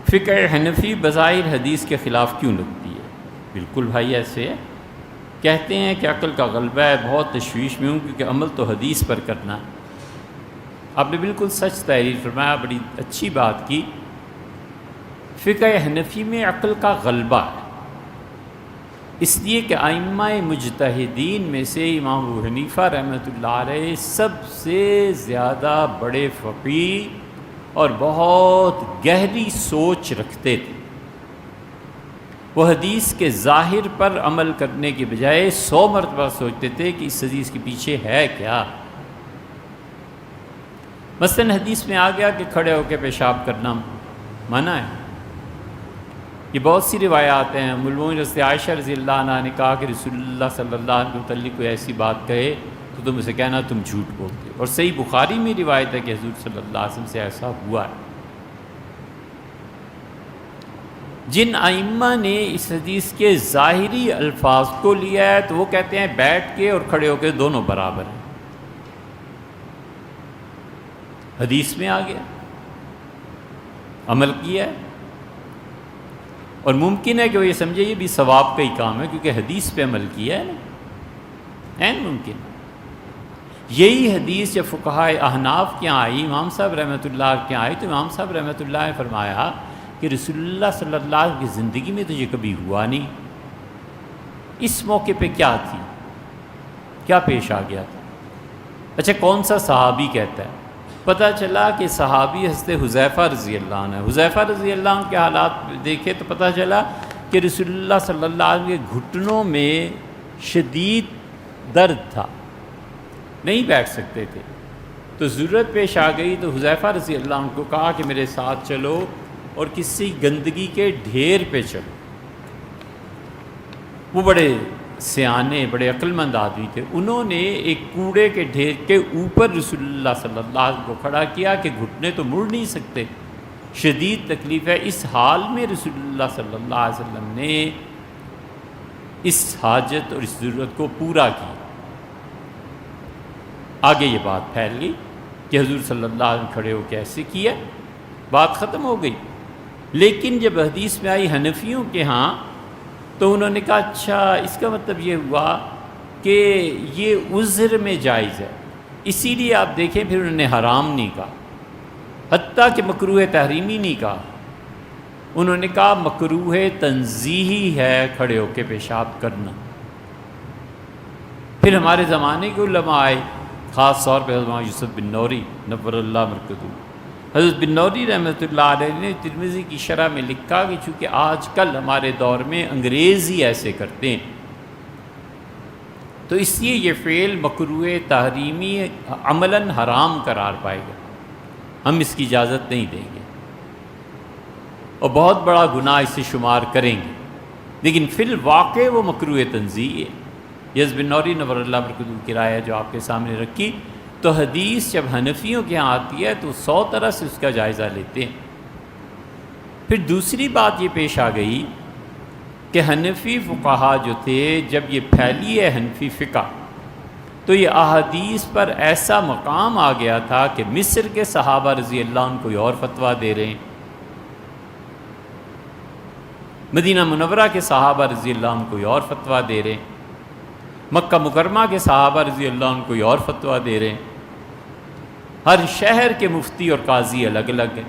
فقہ حنفی بظاہر حدیث کے خلاف کیوں لگتی ہے؟ بالکل بھائی ایسے ہے، کہتے ہیں کہ عقل کا غلبہ ہے، بہت تشویش میں ہوں کیونکہ عمل تو حدیث پر کرنا ہے۔ آپ نے بالکل سچ تحریر فرمایا، بڑی اچھی بات کی۔ فقہ حنفی میں عقل کا غلبہ ہے، اس لیے کہ ائمہ مجتہدین میں سے امام ابو حنیفہ رحمۃ اللہ علیہ سب سے زیادہ بڑے فقیہ اور بہت گہری سوچ رکھتے تھے۔ وہ حدیث کے ظاہر پر عمل کرنے کے بجائے 100 مرتبہ سوچتے تھے کہ اس حدیث کے پیچھے ہے کیا۔ مثلا حدیث میں آ گیا کہ کھڑے ہو کے پیشاب کرنا منع ہے، یہ بہت سی روایات ہیں۔ ام المؤمنین حضرت عائشہ رضی اللہ عنہ نے کہا کہ رسول اللہ صلی اللہ علیہ وسلم کے متعلق کوئی ایسی بات کہے تو تم اسے کہنا تم جھوٹ بولتے، اور صحیح بخاری میں روایت ہے کہ حضور صلی اللہ علیہ وسلم سے ایسا ہوا ہے۔ جن ائمہ نے اس حدیث کے ظاہری الفاظ کو لیا ہے تو وہ کہتے ہیں بیٹھ کے اور کھڑے ہو کے دونوں برابر ہیں، حدیث میں آ گیا، عمل کیا ہے، اور ممکن ہے کہ وہ یہ سمجھے یہ بھی ثواب کا ہی کام ہے کیونکہ حدیث پہ عمل کیا ہے نا، این ممکن۔ یہی حدیث جب فقہائے احناف کے یہاں آئی، امام صاحب رحمۃ اللہ کے یہاں آئی، تو امام صاحب رحمۃ اللہ نے فرمایا کہ رسول اللہ صلی اللہ علیہ وسلم کی زندگی میں تو یہ کبھی ہوا نہیں، اس موقع پہ کیا تھی، کیا پیش آ گیا تھا؟ اچھا کون سا صحابی کہتا ہے؟ پتہ چلا کہ صحابی حضرت حذیفہ رضی اللہ عنہ ہے۔ حذیفہ رضی اللہ عنہ کے حالات دیکھے تو پتہ چلا کہ رسول اللہ صلی اللہ علیہ وسلم کے گھٹنوں میں شدید درد تھا، نہیں بیٹھ سکتے تھے، تو ضرورت پیش آ گئی تو حذیفہ رضی اللہ عنہ کو کہا کہ میرے ساتھ چلو اور کسی گندگی کے ڈھیر پہ چلو۔ وہ بڑے سیانے بڑے عقل مند آدمی تھے، انہوں نے ایک کوڑے کے ڈھیر کے اوپر رسول اللہ صلی اللہ علیہ وسلم کو کھڑا کیا کہ گھٹنے تو مڑ نہیں سکتے، شدید تکلیف ہے۔ اس حال میں رسول اللہ صلی اللہ علیہ وسلم نے اس حاجت اور اس ضرورت کو پورا کیا۔ آگے یہ بات پھیل گئی کہ حضور صلی اللہ علیہ وسلم کھڑے ہو کے ایسے کیا، بات ختم ہو گئی۔ لیکن جب حدیث میں آئی حنفیوں کے ہاں تو انہوں نے کہا اچھا اس کا مطلب یہ ہوا کہ یہ عذر میں جائز ہے، اسی لیے آپ دیکھیں پھر انہوں نے حرام نہیں کہا، حتیٰ کہ مکروہ تحریمی نہیں کہا، انہوں نے کہا مکروہ تنزیہی ہے کھڑے ہو کے پیشاب کرنا۔ پھر ہمارے زمانے کے علماء آئے، خاص طور پہ حضرت یوسف بن نوری نور اللہ مرکزہ، حضرت بن نوری رحمۃ اللہ علیہ نے ترمذی کی شرح میں لکھا کہ چونکہ آج کل ہمارے دور میں انگریز ہی ایسے کرتے ہیں تو اس لیے یہ فعل مکروہ تحریمی عملاً حرام قرار پائے گا، ہم اس کی اجازت نہیں دیں گے اور بہت بڑا گناہ اسے شمار کریں گے، لیکن فی الواقع وہ مکروہ تنزیہ ہے۔ یس بن نوری نور اللہ مرکزہ کی رائے ہے جو آپ کے سامنے رکھی۔ تو حدیث جب حنفیوں کے ہاں آتی ہے تو 100 طرح سے اس کا جائزہ لیتے ہیں۔ پھر دوسری بات یہ پیش آ گئی کہ حنفی فقہا جو تھے، جب یہ پھیلی ہے حنفی فقہ تو یہ احادیث پر ایسا مقام آ گیا تھا کہ مصر کے صحابہ رضی اللہ عنہ کوئی اور فتویٰ دے رہے ہیں، مدینہ منورہ کے صحابہ رضی اللہ عنہ کوئی اور فتویٰ دے رہے ہیں، مکہ مکرمہ کے صحابہ رضی اللہ عنہ کوئی اور فتویٰ دے رہے ہیں، ہر شہر کے مفتی اور قاضی الگ الگ ہیں۔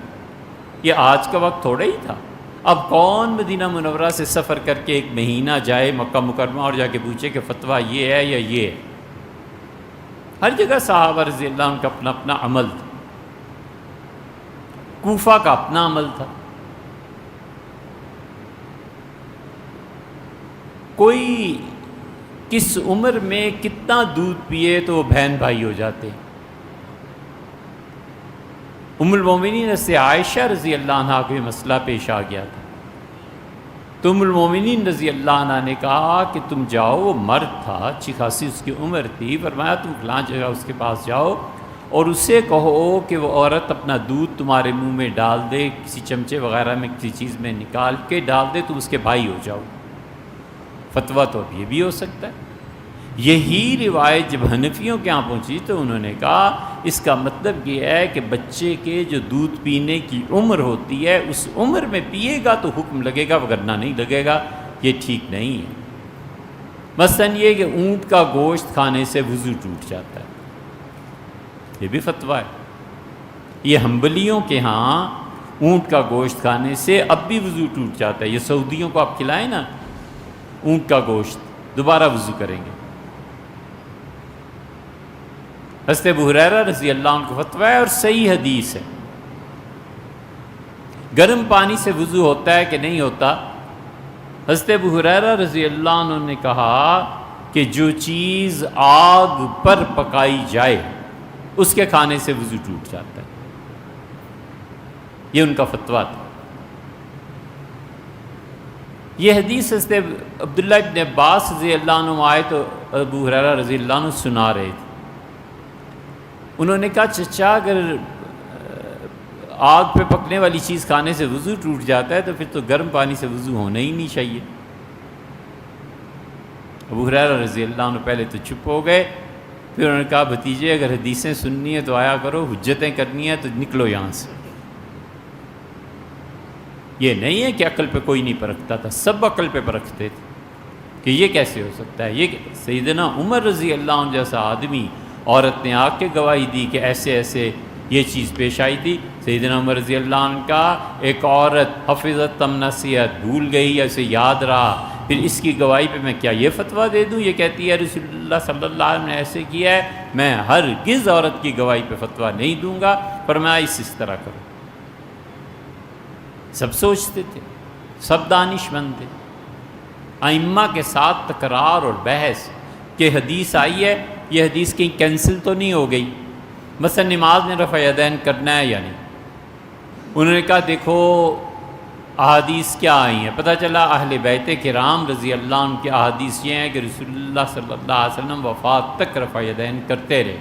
یہ آج کا وقت تھوڑا ہی تھا، اب کون مدینہ منورہ سے سفر کر کے 1 مہینہ جائے مکہ مکرمہ اور جا کے پوچھے کہ فتویٰ یہ ہے یا یہ ہے؟ ہر جگہ صحابہ رضی اللہ عنہ کا اپنا اپنا عمل تھا، کوفہ کا اپنا عمل تھا، کوئی کس عمر میں کتنا دودھ پیے تو وہ بہن بھائی ہو جاتے۔ ام المومنین سے عائشہ رضی اللہ عنہ کو یہ مسئلہ پیش آ گیا تھا تو ام المومنین رضی اللہ عنہ نے کہا کہ تم جاؤ، وہ مرد تھا، اچھی خاصی اس کی عمر تھی، فرمایا تم فلاں جگہ اس کے پاس جاؤ اور اسے کہو کہ وہ عورت اپنا دودھ تمہارے منہ میں ڈال دے، کسی چمچے وغیرہ میں کسی چیز میں نکال کے ڈال دے، تم اس کے بھائی ہو جاؤ۔ فتویٰ تو اب یہ بھی ہو سکتا ہے۔ یہی روایت جب حنفیوں کے ہاں پہنچی تو انہوں نے کہا اس کا مطلب یہ ہے کہ بچے کے جو دودھ پینے کی عمر ہوتی ہے اس عمر میں پیے گا تو حکم لگے گا، ورنہ نہیں لگے گا، یہ ٹھیک نہیں ہے۔ مثلاً یہ کہ اونٹ کا گوشت کھانے سے وضو ٹوٹ جاتا ہے، یہ بھی فتویٰ ہے۔ یہ حنبلیوں کے ہاں اونٹ کا گوشت کھانے سے اب بھی وضو ٹوٹ جاتا ہے۔ یہ سعودیوں کو آپ کھلائیں نا اونٹ کا گوشت، دوبارہ وضو کریں گے۔ حضرت ابو ہریرہ رضی اللہ عنہ کو فتویٰ ہے اور صحیح حدیث ہے۔ گرم پانی سے وضو ہوتا ہے کہ نہیں ہوتا؟ حضرت ابو ہریرہ رضی اللہ عنہ نے کہا کہ جو چیز آگ پر پکائی جائے اس کے کھانے سے وضو ٹوٹ جاتا ہے، یہ ان کا فتویٰ تھا۔ یہ حدیث حضرت عبداللہ ابن عباس رضی اللہ عنہ آئے تو ابو ہریرہ رضی اللہ عنہ سنا رہے تھے۔ انہوں نے کہا چچا اگر آگ پہ پکنے والی چیز کھانے سے وضو ٹوٹ جاتا ہے تو پھر تو گرم پانی سے وضو ہونا ہی نہیں چاہیے۔ ابو ہریرہ رضی اللہ عنہ پہلے تو چپ ہو گئے، پھر انہوں نے کہا بھتیجے اگر حدیثیں سننی ہے تو آیا کرو، حجتیں کرنی ہے تو نکلو یہاں سے۔ یہ نہیں ہے کہ عقل پہ کوئی نہیں پرکھتا تھا، سب عقل پہ پرکھتے تھے کہ یہ کیسے ہو سکتا ہے۔ یہ سیدنا عمر رضی اللہ عنہ جیسا آدمی، عورت نے آ کے گواہی دی کہ ایسے ایسے یہ چیز پیش آئی تھی۔ سیدنا عمر رضی اللہ عنہ کا ایک عورت حفظت تم نصیحت بھول گئی یا اسے یاد رہا، پھر اس کی گواہی پہ میں کیا یہ فتویٰ دے دوں؟ یہ کہتی ہے رسول اللہ صلی اللہ علیہ وسلم نے ایسے کیا ہے، میں ہرگز عورت کی گواہی پہ فتویٰ نہیں دوں گا، فرمایا اس طرح کرو۔ سب سوچتے تھے، سب دانش مند تھے۔ ائمہ کے ساتھ تکرار اور بحث کہ حدیث آئی ہے، یہ حدیث کہیں کینسل تو نہیں ہو گئی، مثلا نماز میں رفع یدین کرنا ہے یا نہیں؟ انہوں نے کہا دیکھو احادیث کیا آئی ہیں، پتہ چلا اہل بیت کرام رضی اللہ عنہ کی احادیث یہ ہیں کہ رسول اللہ صلی اللہ علیہ وسلم وفات تک رفع یدین کرتے رہے۔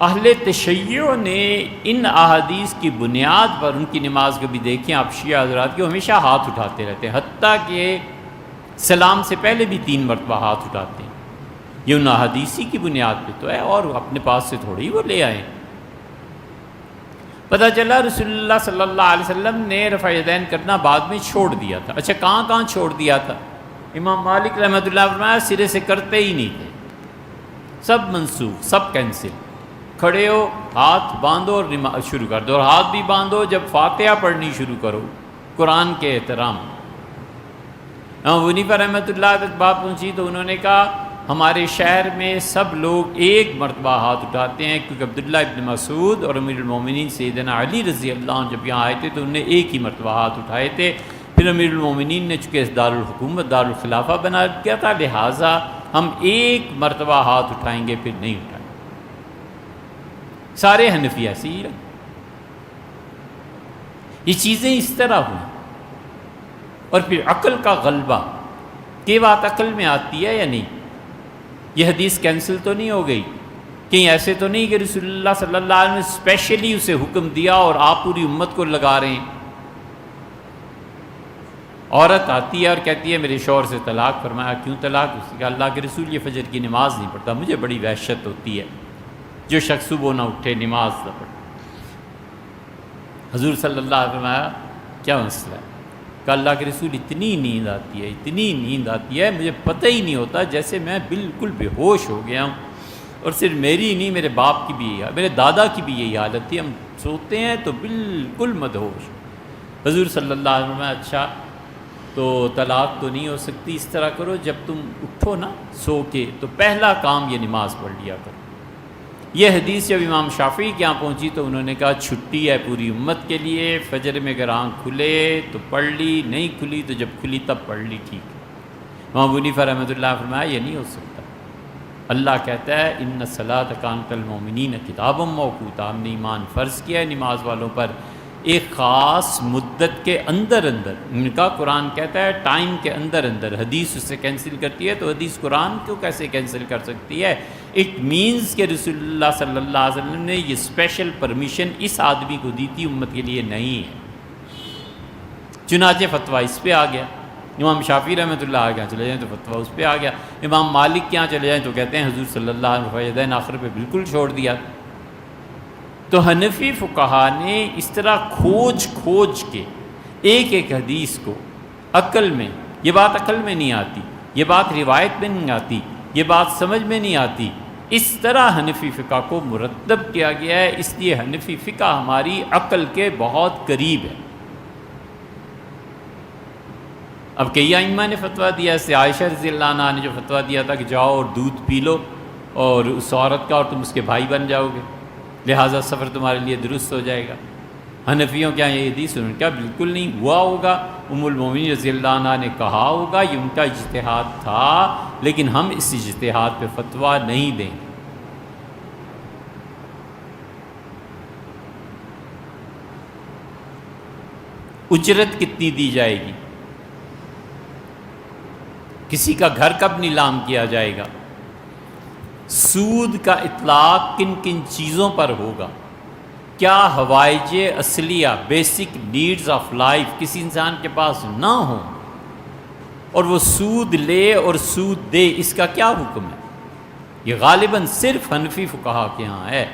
اہل تشیع نے ان احادیث کی بنیاد پر ان کی نماز کو بھی دیکھیں آپ شیعہ حضرات کی، وہ ہمیشہ ہاتھ اٹھاتے رہتے ہیں، حتیٰ کہ سلام سے پہلے بھی 3 مرتبہ ہاتھ اٹھاتے ہیں۔ یہ ان احادیثی کی بنیاد پہ تو ہے، اور اپنے پاس سے تھوڑی وہ لے آئے۔ پتہ چلا رسول اللہ صلی اللہ علیہ وسلم نے رفع یدین کرنا بعد میں چھوڑ دیا تھا۔ اچھا کہاں کہاں چھوڑ دیا تھا؟ امام مالک رحمۃ اللہ فرمایا سرے سے کرتے ہی نہیں تھے، سب منسوخ، سب کینسل۔ کھڑے ہو، ہاتھ باندھو اور شروع کر دو، اور ہاتھ بھی باندھو جب فاتحہ پڑھنی شروع کرو، قرآن کے احترام۔ ابو حنیفہ رحمۃ اللہ تک بات پہنچی تو انہوں نے کہا ہمارے شہر میں سب لوگ ایک مرتبہ ہاتھ اٹھاتے ہیں، کیونکہ عبداللہ ابن مسعود اور امیر المومنین سیدنا علی رضی اللہ عنہ جب یہاں آئے تھے تو انہوں نے ایک ہی مرتبہ ہاتھ اٹھائے تھے۔ پھر امیر المومنین نے چونکہ اس دارالحکومت دارالخلافہ بنا دیا تھا، لہٰذا ہم ایک مرتبہ ہاتھ اٹھائیں گے، پھر نہیں اٹھائیں۔ سارے حنفی ایسے ہی رہے۔ یہ چیزیں اس طرح ہوئیں، اور پھر عقل کا غلبہ، یہ بات عقل میں آتی ہے یا نہیں؟ یہ حدیث کینسل تو نہیں ہو گئی، کہیں ایسے تو نہیں کہ رسول اللہ صلی اللہ علیہ وسلم نے اسپیشلی اسے حکم دیا اور آپ پوری امت کو لگا رہے ہیں۔ عورت آتی ہے اور کہتی ہے میرے شوہر سے طلاق، فرمایا کیوں طلاق؟ اس نے کہا اللہ کے رسول یہ فجر کی نماز نہیں پڑھتا، مجھے بڑی وحشت ہوتی ہے جو شخص صبح نہ اٹھے نماز نہ پڑھے۔ حضور صلی اللہ علیہ وسلم فرمایا کیا مسئلہ ہے؟ کہ اللہ کے رسول اتنی نیند آتی ہے، اتنی نیند آتی ہے، مجھے پتہ ہی نہیں ہوتا، جیسے میں بالکل بے ہوش ہو گیا ہوں۔ اور صرف میری نہیں، میرے باپ کی بھی یہی حالت، میرے دادا کی بھی یہی حالت تھی، ہم سوتے ہیں تو بالکل مدہوش۔ حضور صلی اللہ علیہ وسلم اچھا تو طلاق تو نہیں ہو سکتی، اس طرح کرو جب تم اٹھو نا سو کے تو پہلا کام یہ نماز پڑھ لیا کرو۔ یہ حدیث جب امام شافعی کے یہاں پہنچی تو انہوں نے کہا چھٹی ہے پوری امت کے لیے، فجر میں اگر آنکھ کھلے تو پڑھ لی، نہیں کھلی تو جب کھلی تب پڑھ لی، ٹھیک ہے۔ امام ابو حنیفہ رحمۃ اللہ فرمایا یہ نہیں ہو سکتا، اللہ کہتا ہے ان الصلاۃ کانت للمؤمنین کتابا موقوتا، ہم نے ایمان فرض کیا ہے نماز والوں پر ایک خاص مدت کے اندر اندر۔ ان کا قرآن کہتا ہے ٹائم کے اندر اندر، حدیث اسے کینسل کرتی ہے تو حدیث قرآن کو کیسے کینسل کر سکتی ہے؟ اٹ مینز کہ رسول اللہ صلی اللہ علیہ وسلم نے یہ اسپیشل پرمیشن اس آدمی کو دی تھی، امت کے لیے نہیں ہے۔ چنانچہ فتویٰ اس پہ آ گیا۔ امام شافعی رحمۃ اللہ کے یہاں چلے جائیں تو فتویٰ اس پہ آ گیا، امام مالک کے یہاں چلے جائیں تو کہتے ہیں حضور صلی اللہ علیہ وسلم یدین آخر پہ بالکل چھوڑ دیا۔ تو حنفی فقہا نے اس طرح کھوج کھوج کے ایک ایک حدیث کو عقل میں، یہ بات عقل میں نہیں آتی، یہ بات روایت میں نہیں آتی، یہ بات سمجھ میں نہیں آتی، اس طرح حنفی فقہ کو مرتب کیا گیا ہے، اس لیے حنفی فقہ ہماری عقل کے بہت قریب ہے۔ اب کئی ائمہ نے فتویٰ دیا، ایسے عائشہ رضی اللہ عنہا نے جو فتویٰ دیا تھا کہ جاؤ اور دودھ پی لو اور اس عورت کا اور تم اس کے بھائی بن جاؤ گے، لہٰذا سفر تمہارے لیے درست ہو جائے گا۔ حنفیوں کے یہاں یہ حدیث ان کا بالکل نہیں ہوا ہوگا، ام المومنین رضی اللہ عنہا نے کہا ہوگا، یہ ان کا اجتہاد تھا، لیکن ہم اس اجتہاد پہ فتویٰ نہیں دیں گے۔ اجرت کتنی دی جائے گی، کسی کا گھر کب نیلام کیا جائے گا، سود کا اطلاق کن کن چیزوں پر ہوگا، کیا حوائج اصلیہ بیسک نیڈز آف لائف کسی انسان کے پاس نہ ہوں اور وہ سود لے اور سود دے، اس کا کیا حکم ہے؟ یہ غالباً صرف حنفی فقہا کے ہاں ہے۔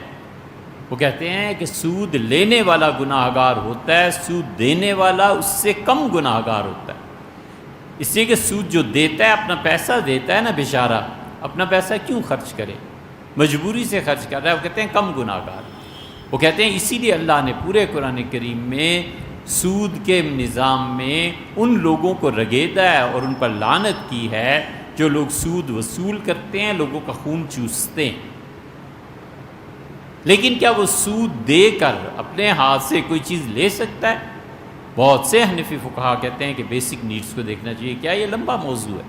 وہ کہتے ہیں کہ سود لینے والا گناہ گار ہوتا ہے، سود دینے والا اس سے کم گناہ گار ہوتا ہے، اس لیے کہ سود جو دیتا ہے اپنا پیسہ دیتا ہے نا بیچارہ، اپنا پیسہ کیوں خرچ کرے، مجبوری سے خرچ کر رہا ہے، وہ کہتے ہیں کم گناہ گار۔ وہ کہتے ہیں اسی لیے اللہ نے پورے قرآن کریم میں سود کے نظام میں ان لوگوں کو رگیدا ہے اور ان پر لعنت کی ہے جو لوگ سود وصول کرتے ہیں، لوگوں کا خون چوستے ہیں۔ لیکن کیا وہ سود دے کر اپنے ہاتھ سے کوئی چیز لے سکتا ہے؟ بہت سے حنفی فقہا کہتے ہیں کہ بیسک نیڈز کو دیکھنا چاہیے۔ کیا یہ لمبا موضوع ہے؟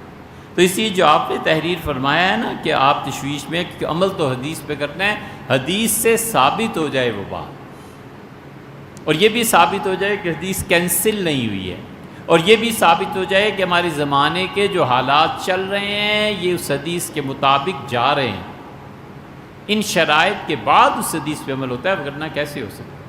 تو اس لیے جو آپ نے تحریر فرمایا ہے نا کہ آپ تشویش میں کہ عمل تو حدیث پہ کرنا ہے، حدیث سے ثابت ہو جائے وہ بات، اور یہ بھی ثابت ہو جائے کہ حدیث کینسل نہیں ہوئی ہے، اور یہ بھی ثابت ہو جائے کہ ہمارے زمانے کے جو حالات چل رہے ہیں یہ اس حدیث کے مطابق جا رہے ہیں، ان شرائط کے بعد اس حدیث پہ عمل ہوتا ہے، ورنہ کیسے ہو سکتا ہے؟